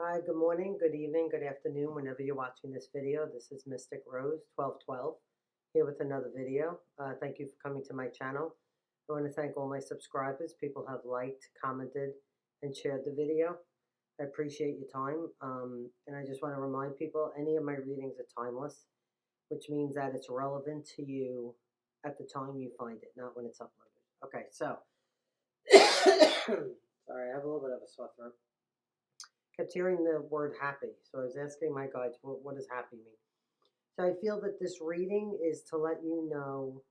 Hi, good morning, good evening, good afternoon, whenever you're watching this video. This is Mystic Rose 1212 here with another video. Thank you for coming to my channel. I want to thank all my subscribers. People have liked, commented, and shared the video. I appreciate your time. And I just want to remind people, any of my readings are timeless, which means that it's relevant to you at the time you find it, not when it's uploaded. Okay, so, sorry, I have a little bit of a sore throat. Kept hearing the word happy, so I was asking my guides, what does happy mean? So I feel that this reading is to let you know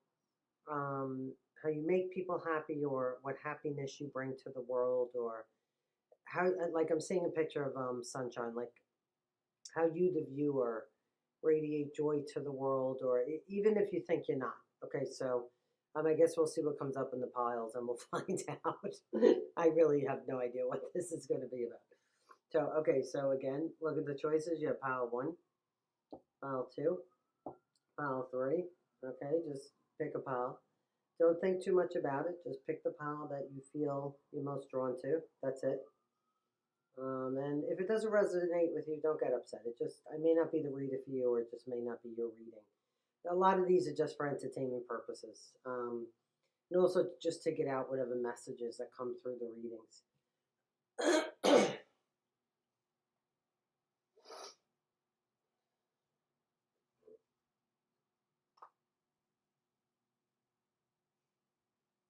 how you make people happy, or what happiness you bring to the world, or how, like I'm seeing a picture of sunshine, like how you, the viewer, radiate joy to the world, or even if you think you're not. Okay, so I guess we'll see what comes up in the piles and we'll find out. I really have no idea what this is going to be about. So, okay, so again, look at the choices. You have pile 1, pile 2, pile 3. Okay, just pick a pile. Don't think too much about it. Just pick the pile that you feel you're most drawn to. That's it. And if it doesn't resonate with you, don't get upset. I may not be the reader for you, or it just may not be your reading. A lot of these are just for entertainment purposes. And also just to get out whatever messages that come through the readings.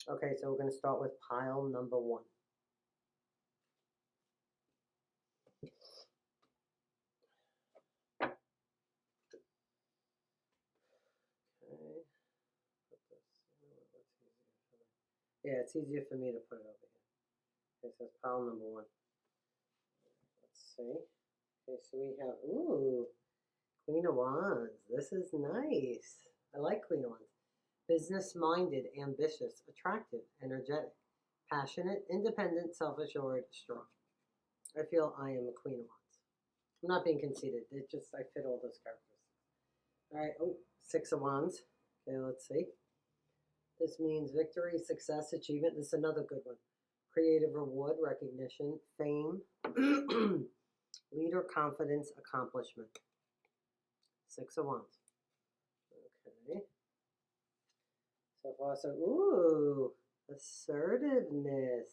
Okay, so we're going to start with pile number 1. Okay. Yeah, it's easier for me to put it over here. Okay, so it's pile number 1. Let's see. Okay, so we have, ooh, Queen of Wands. This is nice. I like Queen of Wands. Business-minded, ambitious, attractive, energetic, passionate, independent, self-assured, strong. I feel I am a Queen of Wands. I'm not being conceited. I fit all those characters. All right. Oh, 6 of Wands. Okay, let's see. This means victory, success, achievement. This is another good one. Creative reward, recognition, fame, leader, confidence, accomplishment. 6 of Wands. Okay. So far, so, ooh, assertiveness.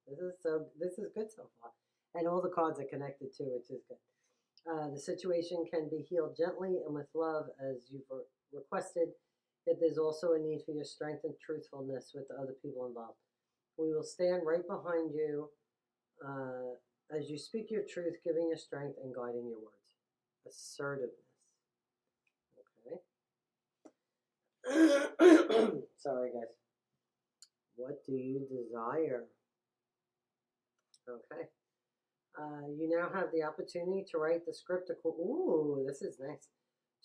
This is good so far. And all the cards are connected too, which is good. The situation can be healed gently and with love as you've requested. Yet there's also a need for your strength and truthfulness with the other people involved. We will stand right behind you as you speak your truth, giving your strength and guiding your words. Assertiveness. Okay. Sorry, guys. What do you desire? Okay. You now have the opportunity to write the script. Ooh, this is nice.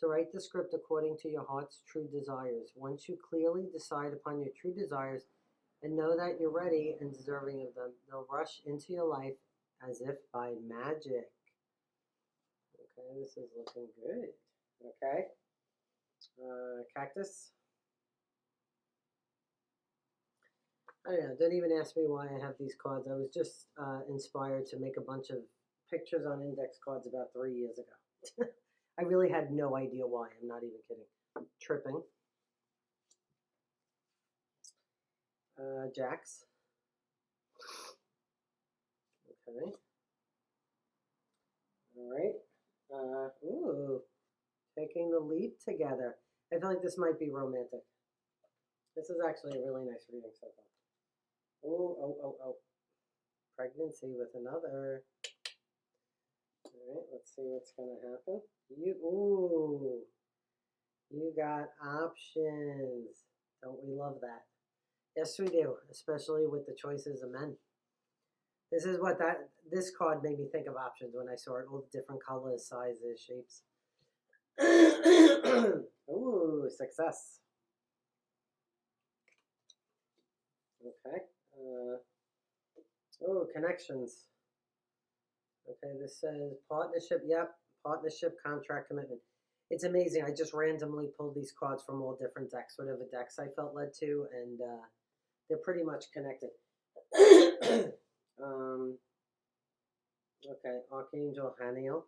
To write the script according to your heart's true desires. Once you clearly decide upon your true desires and know that you're ready and deserving of them, they'll rush into your life as if by magic. Okay, this is looking good. Okay. Cactus. I don't know. Don't even ask me why I have these cards. I was just inspired to make a bunch of pictures on index cards about 3 years ago. I really had no idea why. I'm not even kidding. Tripping. Jacks. Okay. All right. Ooh. Taking the leap together. I feel like this might be romantic. This is actually a really nice reading so far. Oh. Pregnancy with another. All right, let's see what's going to happen. You got options. Don't we love that? Yes, we do, especially with the choices of men. This is what this card made me think of options when I saw it. All the different colors, sizes, shapes. Ooh, success. Okay. Connections. Okay, this says partnership. Yep, partnership, contract, commitment. It's amazing. I just randomly pulled these cards from all different decks, whatever decks I felt led to, and they're pretty much connected. Okay, Archangel Haniel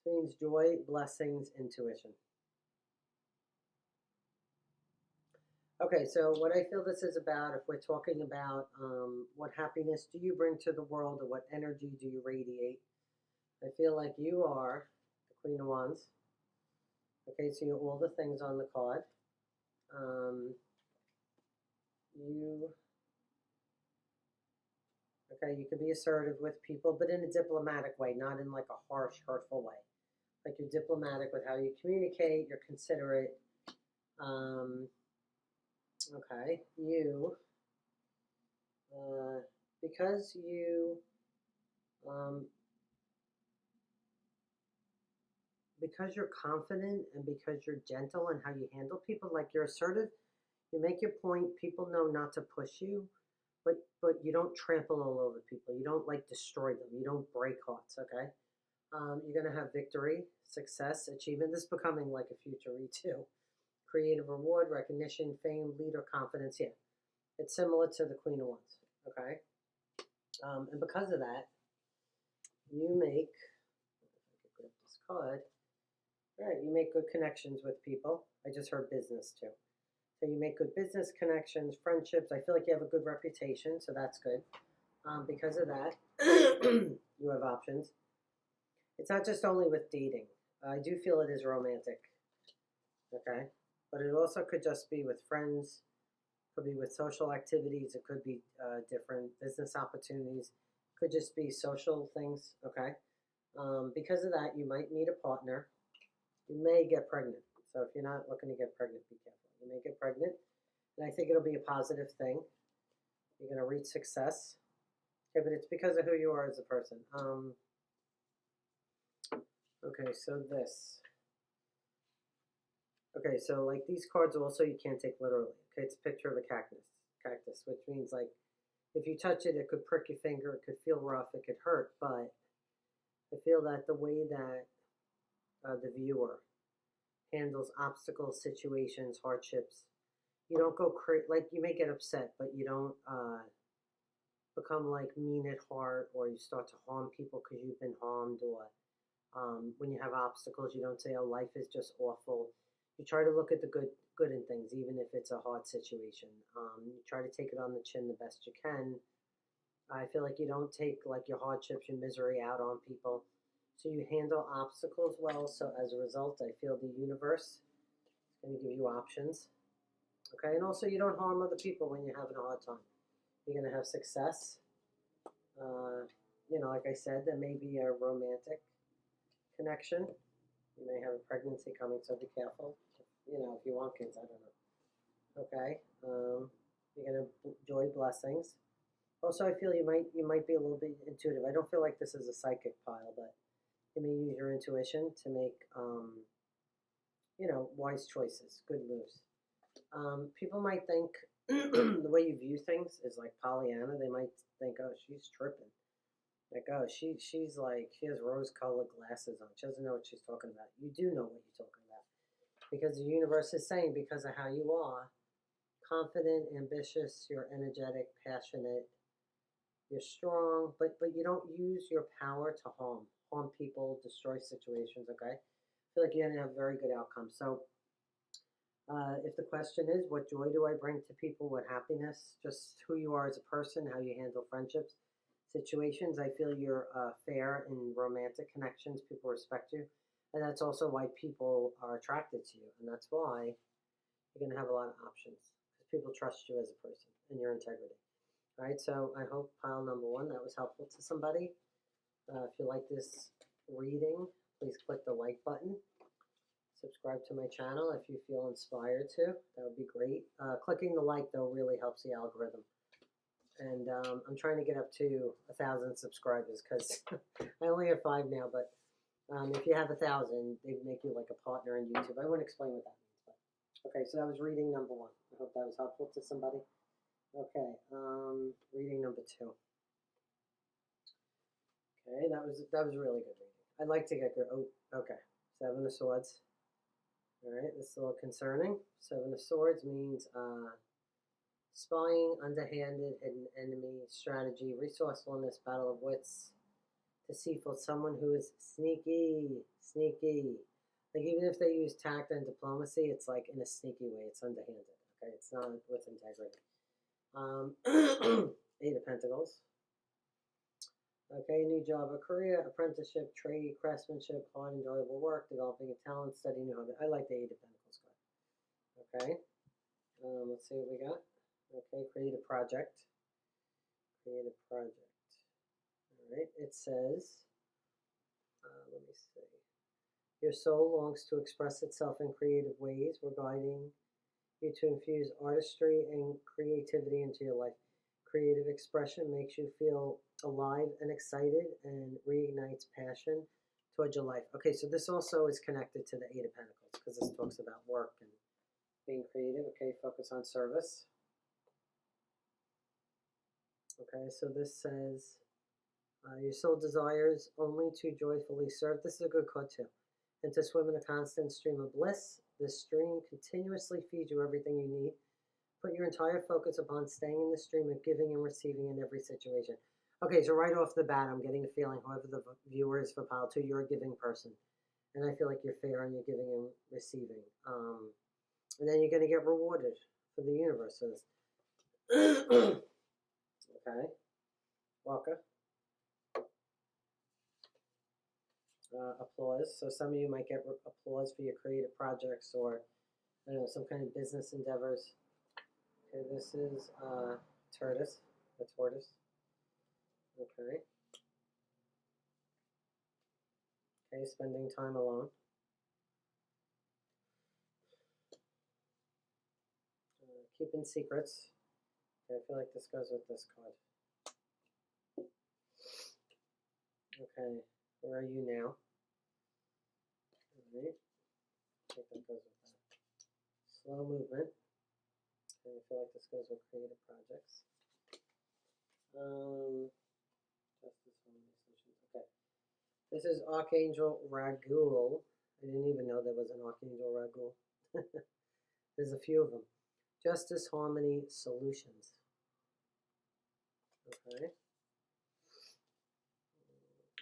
means joy, blessings, intuition. Okay, so what I feel this is about, if we're talking about what happiness do you bring to the world or what energy do you radiate, I feel like you are the Queen of Wands. Okay, so you're all the things on the card. You can be assertive with people, but in a diplomatic way, not in like a harsh, hurtful way. Like you're diplomatic with how you communicate, you're considerate. Okay, because because you're confident and because you're gentle in how you handle people, like you're assertive, you make your point, people know not to push you, but you don't trample all over people. You don't like destroy them. You don't break hearts, okay? You're going to have victory, success, achievement. This is becoming like a future too. Creative reward, recognition, fame, leader, confidence. Yeah, it's similar to the Queen of Wands, okay? And because of that, you make, if I could grab this card, all right, you make good connections with people. I just heard business too. So you make good business connections, friendships. I feel like you have a good reputation, so that's good. Because of that, you have options. It's not just only with dating. I do feel it is romantic, okay? But it also could just be with friends, could be with social activities, it could be different business opportunities, could just be social things, okay? Because of that, you might meet a partner. You may get pregnant. So if you're not looking to get pregnant, be careful. You may get pregnant, and I think it'll be a positive thing. You're going to reach success. Okay, but it's because of who you are as a person. Okay, so this. Okay, so like these cards also you can't take literally. Okay, it's a picture of a cactus, which means like if you touch it, it could prick your finger, it could feel rough, it could hurt, but I feel that the way that the viewer handles obstacles, situations, hardships, you don't go crazy. Like you may get upset, but you don't become like mean at heart, or you start to harm people because you've been harmed, or when you have obstacles, you don't say, "Oh, life is just awful." You try to look at the good in things, even if it's a hard situation. You try to take it on the chin the best you can. I feel like you don't take like your hardships, your misery out on people. So you handle obstacles well. So as a result, I feel the universe is going to give you options. Okay, and also you don't harm other people when you're having a hard time. You're going to have success. Like I said, there may be a romantic connection. You may have a pregnancy coming, so be careful. If you want kids, I don't know. Okay, you're gonna enjoy blessings. Also, I feel you might be a little bit intuitive. I don't feel like this is a psychic pile, but you may use your intuition to make wise choices, good moves. People might think the way you view things is like Pollyanna. They might think, oh, she's tripping. Like, oh, she's like, she has rose-colored glasses on. She doesn't know what she's talking about. You do know what you're talking about. Because the universe is saying, because of how you are, confident, ambitious, you're energetic, passionate, you're strong, but you don't use your power to harm people, destroy situations, okay? I feel like you're going to have very good outcomes. So if the question is, what joy do I bring to people, what happiness, just who you are as a person, how you handle friendships, situations, I feel you're fair in romantic connections. People respect you. And that's also why people are attracted to you. And that's why you're going to have a lot of options. Because people trust you as a person and your integrity. All right, so I hope pile number one, that was helpful to somebody. If you like this reading, please click the like button. Subscribe to my channel if you feel inspired to. That would be great. Clicking the like, though, really helps the algorithm. And I'm trying to get up to 1,000 subscribers because I only have 5 now. But if you have 1,000, they make you like a partner in YouTube. I won't explain what that means. But okay, so that was reading number 1. I hope that was helpful to somebody. Okay, reading number 2. Okay, that was really good reading. I'd like to get good. Oh, okay. 7 of Swords. All right, this is a little concerning. 7 of Swords means spying, underhanded, hidden enemy, strategy, resourcefulness, battle of wits, deceitful, someone who is sneaky. Like even if they use tact and diplomacy, it's like in a sneaky way. It's underhanded. Okay, it's not with integrity. 8 of Pentacles. Okay, new job or career, apprenticeship, trade, craftsmanship, hard, enjoyable work, developing a talent, studying new hobby. I like the 8 of Pentacles card. Okay, let's see what we got. Okay, create a project. Create a project. All right, it says, let me see. Your soul longs to express itself in creative ways. We're guiding you to infuse artistry and creativity into your life. Creative expression makes you feel alive and excited and reignites passion towards your life. Okay, so this also is connected to the 8 of Pentacles because this talks about work and being creative. Okay, focus on service. Okay, so this says, your soul desires only to joyfully serve. This is a good card too. And to swim in a constant stream of bliss. This stream continuously feeds you everything you need. Put your entire focus upon staying in the stream of giving and receiving in every situation. Okay, so right off the bat, I'm getting a feeling, whoever the viewer is for pile 2, you're a giving person. And I feel like you're fair and you're giving and receiving. And then you're going to get rewarded for the universe. Okay. Walker. Applause. So some of you might get applause for your creative projects or, I don't know, some kind of business endeavors. Okay, this is tortoise. The tortoise. Okay. Okay, spending time alone. Keeping secrets. Okay, I feel like this goes with this card. Okay, where are you now? Alright. I think that goes with that. Slow movement. Okay, I feel like this goes with creative projects. Justice, harmony, solutions. Okay. This is Archangel Ragul. I didn't even know there was an Archangel Ragul. There's a few of them. Justice, harmony, solutions. Okay.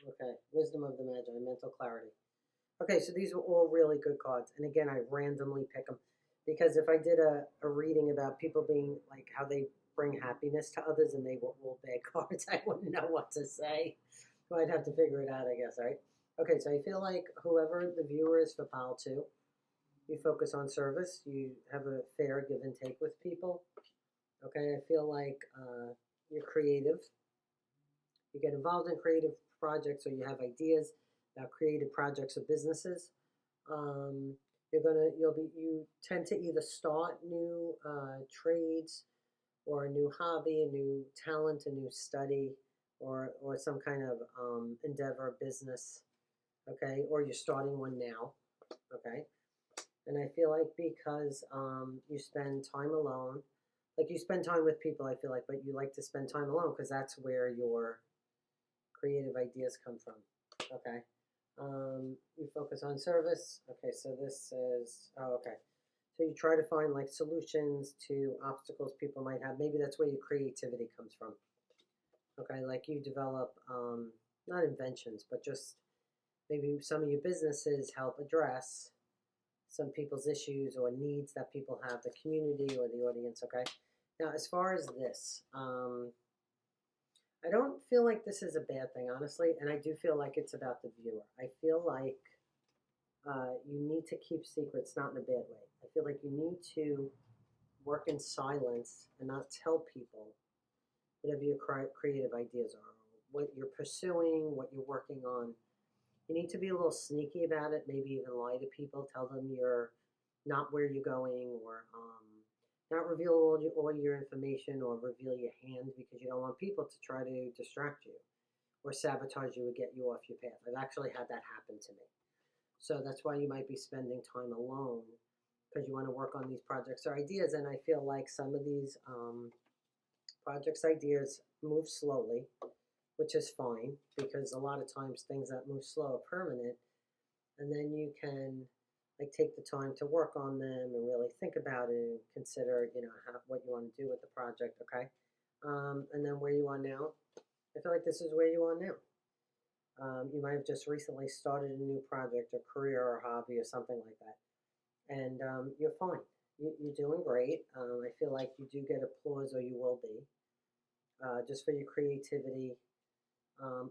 Okay. Wisdom of the Magi, mental clarity. Okay, so these are all really good cards. And again, I randomly pick them. Because if I did a reading about people being, like, how they bring happiness to others and they were all bad cards, I wouldn't know what to say. So I'd have to figure it out, I guess, right? Okay, so I feel like whoever the viewer is for pile 2, you focus on service. You have a fair give and take with people. Okay, I feel like you're creative. You get involved in creative projects or you have ideas about creative projects or businesses. You tend to either start new trades or a new hobby, a new talent, a new study, or some kind of endeavor, business, okay? Or you're starting one now, okay? And I feel like because you spend time alone, like you spend time with people, I feel like, but you like to spend time alone because that's where your creative ideas come from, okay? You focus on service. Okay, so this says, oh, okay. So you try to find like solutions to obstacles people might have. Maybe that's where your creativity comes from. Okay, like you develop, not inventions, but just maybe some of your businesses help address some people's issues or needs that people have, the community or the audience, okay? Now, as far as this, I don't feel like this is a bad thing, honestly, and I do feel like it's about the viewer. I feel like you need to keep secrets, not in a bad way. I feel like you need to work in silence and not tell people whatever your creative ideas are, what you're pursuing, what you're working on. You need to be a little sneaky about it, maybe even lie to people, tell them you're not where you're going, or not reveal all your information or reveal your hand because you don't want people to try to distract you or sabotage you or get you off your path. I've actually had that happen to me. So that's why you might be spending time alone because you want to work on these projects or ideas. And I feel like some of these projects, ideas move slowly, which is fine because a lot of times things that move slow are permanent. And then you can, like take the time to work on them and really think about it and consider, what you want to do with the project, okay? And then where you are now, I feel like this is where you are now. You might have just recently started a new project or career or hobby or something like that. And you're fine. You're doing great. I feel like you do get applause, or you will be, just for your creativity.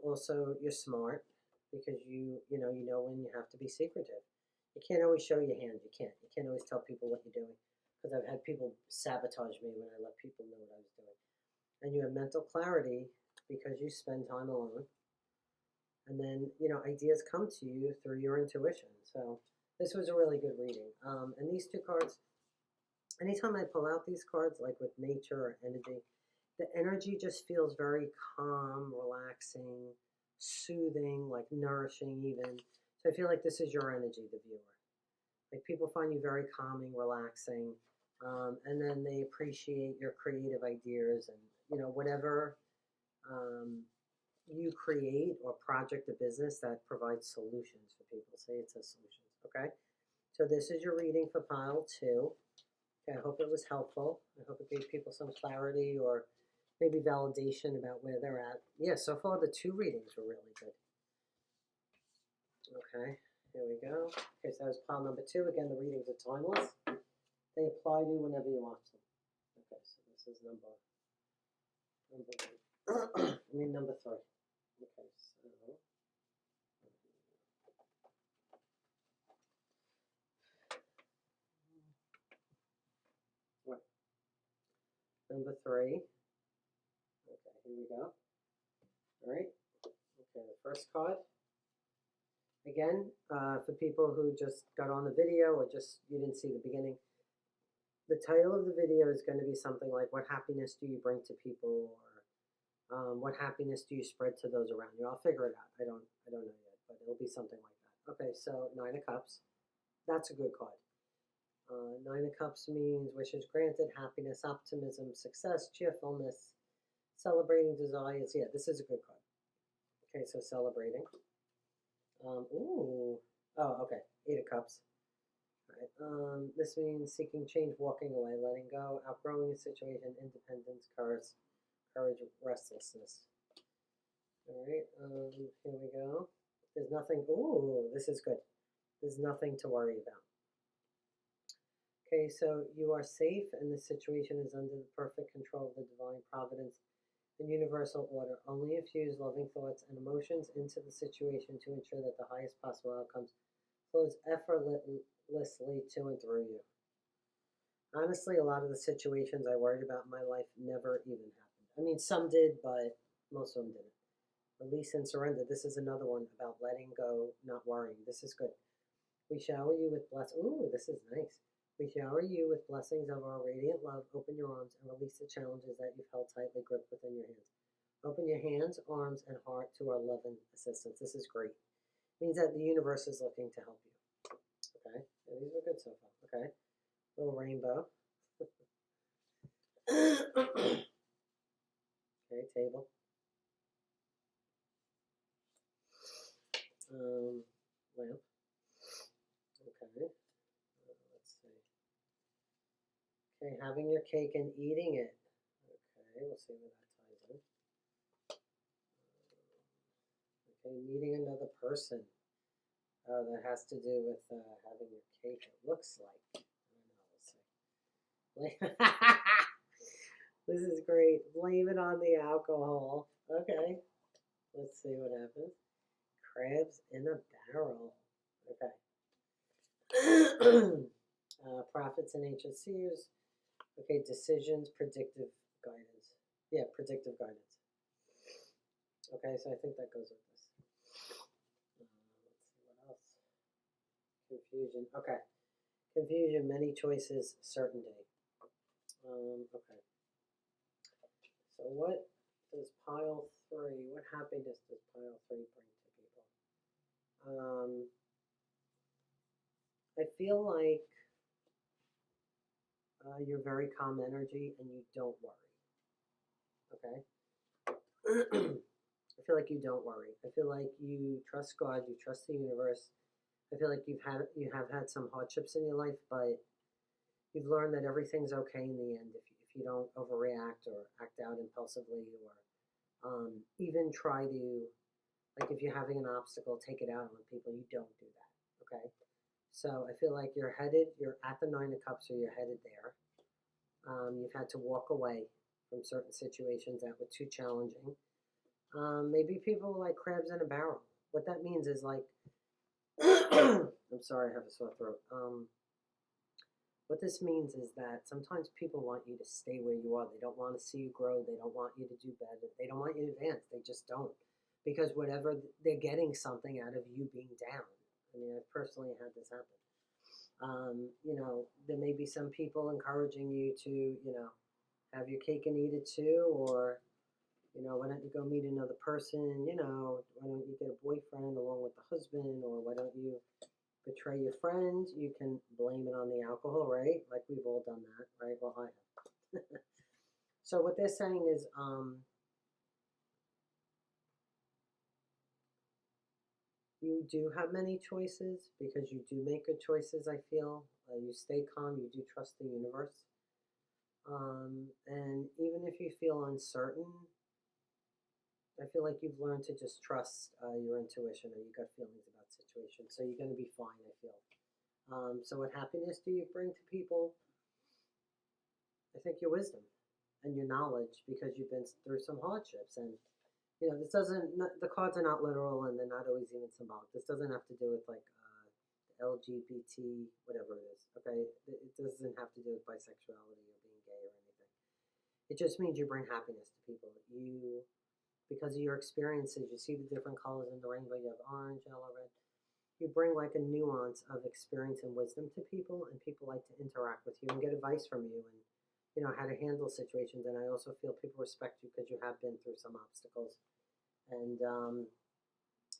Also, you're smart because you know when you have to be secretive. You can't always show your hand. You can't. You can't always tell people what you're doing, because I've had people sabotage me when I let people know what I was doing. And you have mental clarity because you spend time alone. And then, ideas come to you through your intuition. So this was a really good reading. And these two cards, anytime I pull out these cards, like with nature or energy, the energy just feels very calm, relaxing, soothing, like nourishing even. So I feel like this is your energy, the viewer. Like people find you very calming, relaxing, and then they appreciate your creative ideas and, whatever you create or project or business that provides solutions for people. Say it says solutions, okay? So this is your reading for pile 2. Okay, I hope it was helpful. I hope it gave people some clarity or maybe validation about where they're at. Yeah, so far the 2 readings were really good. Okay, here we go. Okay, so that was pile number 2. Again, the readings are timeless. They apply to you whenever you want them. Okay, so this is number 3. Okay, so what? Number 3. Okay, here we go. All right. Okay, the first card. Again, for people who just got on the video or just you didn't see the beginning, the title of the video is going to be something like, what happiness do you bring to people, or what happiness do you spread to those around you? I'll figure it out. I don't know yet, but it'll be something like that. Okay, so 9 of Cups. That's a good card. 9 of Cups means wishes granted, happiness, optimism, success, cheerfulness, celebrating desires. Yeah, this is a good card. Okay, so celebrating. Oh, okay. 8 of Cups. All right. This means seeking change, walking away, letting go, outgrowing a situation, independence, courage, restlessness. All right. Here we go. There's nothing. Ooh, this is good. There's nothing to worry about. Okay, so you are safe, and the situation is under the perfect control of the divine providence and universal order. Only infuse loving thoughts and emotions into the situation to ensure that the highest possible outcomes flows effortlessly to and through you. Honestly, a lot of the situations I worried about in my life never even happened. I mean, some did, but most of them didn't. Release and surrender. This is another one about letting go, not worrying. This is good. We shower you with blessings. Ooh, this is nice. We shower you with blessings of our radiant love. Open your arms and release the challenges that you've held tightly gripped within your hands. Open your hands, arms, and heart to our love and assistance. This is great. It means that the universe is looking to help you. Okay, yeah, these are good so far. Okay, little rainbow. Okay, table. Lamp. Okay. Let's see. Okay, having your cake and eating it. Okay, we'll see where that ties in. Okay, meeting another person. That has to do with having your cake. It looks like. I don't know. We'll see. This is great. Blame it on the alcohol. Okay. Let's see what happens. Crabs in a barrel. Okay. Prophets and ancient seers. Okay, decisions, predictive guidance. Yeah, predictive guidance. Okay, so I think that goes with this. Let's see what else. Confusion. Okay. Confusion, many choices, certainty. Okay. So what does pile 3, what happiness does pile 3 bring to people? I feel like you're very calm energy and you don't worry. Okay? I feel like you don't worry. I feel like you trust God, you trust the universe. I feel like you have had some hardships in your life, but you've learned that everything's okay in the end if you don't overreact or act out impulsively, or even try to, like if you're having an obstacle, take it out on people. You don't do that, okay? So I feel like you're at the Nine of Cups, or you're headed there. You've had to walk away from certain situations that were too challenging. Maybe people were like crabs in a barrel. What that means is like, I'm sorry, I have a sore throat. What this means is that sometimes people want you to stay where you are. They don't want to see you grow. They don't want you to do better. They don't want you to advance. They just don't. Because whatever, they're getting something out of you being down. I mean, I've personally had this happen. You know, there may be some people encouraging you to, you know, have your cake and eat it too, or, you know, why don't you go meet another person, you know, why don't you get a boyfriend along with the husband, or why don't you betray your friend? You can blame it on the alcohol, right? Like we've all done that, right? Well, I have. So what they're saying is, you do have many choices because you do make good choices, I feel. You stay calm, you do trust the universe. And even if you feel uncertain, I feel like you've learned to just trust your intuition or your gut feelings about situations. So you're going to be fine, I feel. So what happiness do you bring to people? I think your wisdom and your knowledge, because you've been through some hardships. And, you know, this doesn't, the cards are not literal, and they're not always even symbolic. This doesn't have to do with like LGBT, whatever it is, okay? It doesn't have to do with bisexuality or being gay or anything. It just means you bring happiness to people. You, because of your experiences, you see the different colors in the rainbow. You have orange, yellow, red. You bring like a nuance of experience and wisdom to people, and people like to interact with you and get advice from you, and, you know, how to handle situations. And I also feel people respect you because you have been through some obstacles, and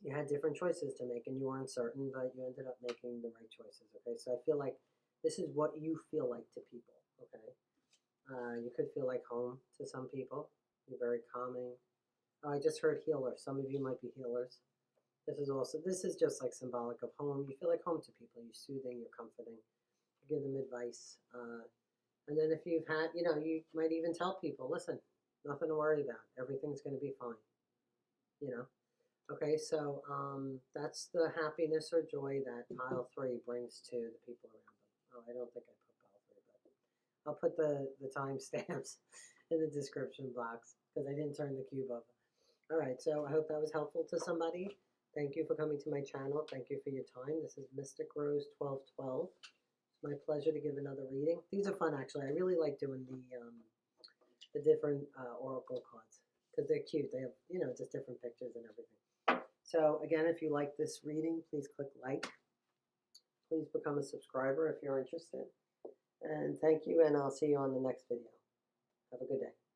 you had different choices to make, and you were uncertain, but you ended up making the right choices. Okay, so I feel like this is what you feel like to people. Okay, you could feel like home to some people. You're very calming. Oh, I just heard healer. Some of you might be healers. This is just like symbolic of home. You feel like home to people. You're soothing, you're comforting, you give them advice. And then if you've had, you know, you might even tell people, listen, nothing to worry about. Everything's going to be fine, you know. Okay, so that's the happiness or joy that pile 3 brings to the people around them. Oh, I don't think I put pile 3, but I'll put the timestamps in the description box because I didn't turn the cube over. All right, so I hope that was helpful to somebody. Thank you for coming to my channel. Thank you for your time. This is Mystic Rose 1212. It's my pleasure to give another reading. These are fun, actually. I really like doing the different oracle cards because they're cute. They have, you know, just different pictures and everything. So again, if you like this reading, please click like. Please become a subscriber if you're interested. And thank you, and I'll see you on the next video. Have a good day.